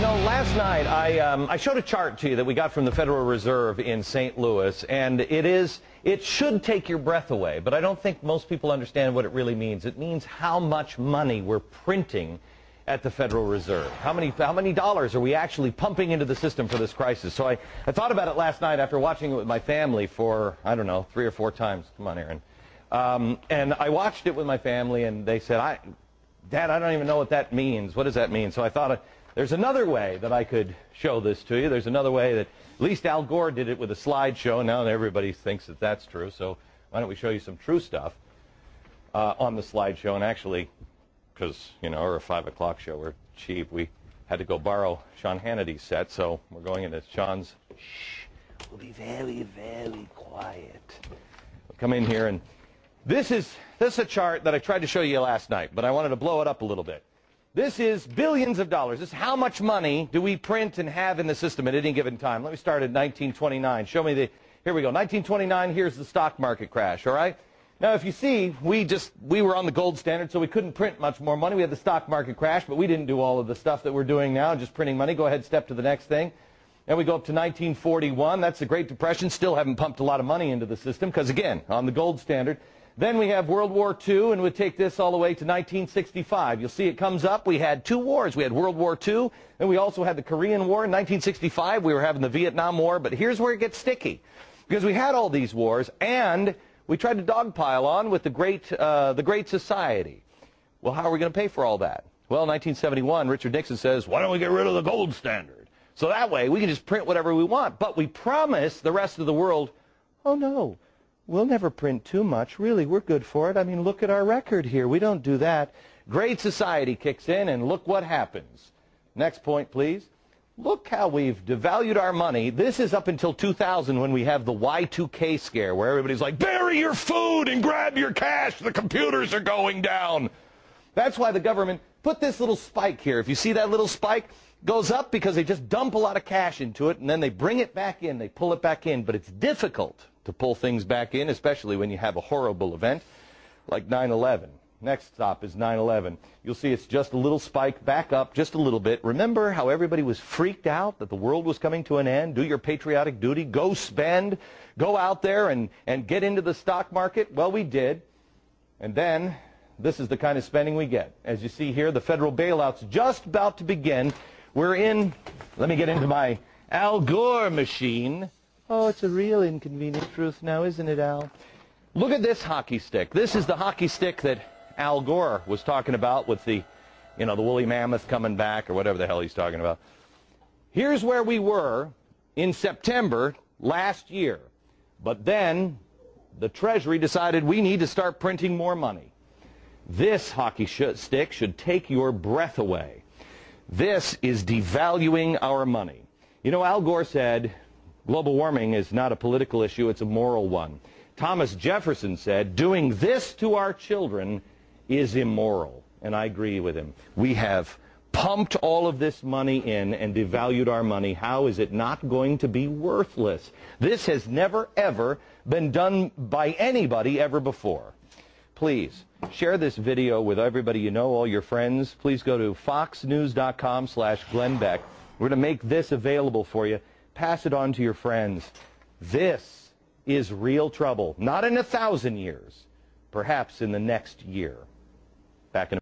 know, last night I showed a chart to you that we got from the Federal Reserve in St. Louis, and it should take your breath away, but I don't think most people understand what it really means. It means how much money we're printing at the Federal Reserve. How many dollars are we actually pumping into the system for this crisis? So I thought about it last night after watching it with my family for, I don't know, 3 or 4 times. Come on, Aaron. And I watched it with my family, and they said, Dad, I don't even know what that means. What does that mean? So I thought, there's another way that I could show this to you. There's another way that, at least Al Gore did it with a slideshow, and now everybody thinks that that's true. So why don't we show you some true stuff on the slideshow? And actually, because, you know, we're a 5 o'clock show, we're cheap, we had to go borrow Sean Hannity's set, so we're going into Sean's. Shh, we'll be very, very quiet. We'll come in here, and this is a chart that I tried to show you last night, but I wanted to blow it up a little bit. This is billions of dollars. This is how much money do we print and have in the system at any given time. Let me start at 1929. Show me here we go. 1929, here's the stock market crash, all right? Now, if you see, we were on the gold standard, so we couldn't print much more money. We had the stock market crash, but we didn't do all of the stuff that we're doing now, just printing money. Go ahead, step to the next thing. And we go up to 1941. That's the Great Depression. Still haven't pumped a lot of money into the system because, again, on the gold standard. Then we have World War II, and we'll take this all the way to 1965. You'll see it comes up. We had 2 wars. We had World War II, and we also had the Korean War. In 1965, we were having the Vietnam War. But here's where it gets sticky, because we had all these wars, and we tried to dogpile on with the Great Society. Well, how are we going to pay for all that? Well, in 1971, Richard Nixon says, why don't we get rid of the gold standard? So that way, we can just print whatever we want. But we promise the rest of the world, oh, no. We'll never print too much. Really, we're good for it. I mean, look at our record here. We don't do that. Great Society kicks in, and look what happens. Next point, please. Look how we've devalued our money. This is up until 2000 when we have the Y2K scare, where everybody's like, bury your food and grab your cash. The computers are going down. That's why the government put this little spike here. If you see that little spike, it goes up because they just dump a lot of cash into it, and then they bring it back in. They pull it back in. But it's difficult to pull things back in, especially when you have a horrible event like 9/11. Next stop is 9/11. You'll see it's just a little spike back up just a little bit. Remember how everybody was freaked out that the world was coming to an end? Do your patriotic duty. Go spend. Go out there and get into the stock market. Well, we did. And then this is the kind of spending we get. As you see here, the federal bailout's just about to begin. We're in, let me get into my Al Gore machine. Oh, it's a real inconvenient truth now, isn't it, Al? Look at this hockey stick. This is the hockey stick that Al Gore was talking about with the, you know, the woolly mammoth coming back or whatever the hell he's talking about. Here's where we were in September last year. But then the Treasury decided we need to start printing more money. This hockey stick should take your breath away. This is devaluing our money. You know, Al Gore said, global warming is not a political issue, it's a moral one. Thomas Jefferson said, doing this to our children is immoral. And I agree with him. We have pumped all of this money in and devalued our money. How is it not going to be worthless? This has never, ever been done by anybody ever before. Please, share this video with everybody you know, all your friends. Please go to foxnews.com/Glenn Beck. We're going to make this available for you. Pass it on to your friends. This is real trouble. Not in 1,000 years. Perhaps in the next year. Back in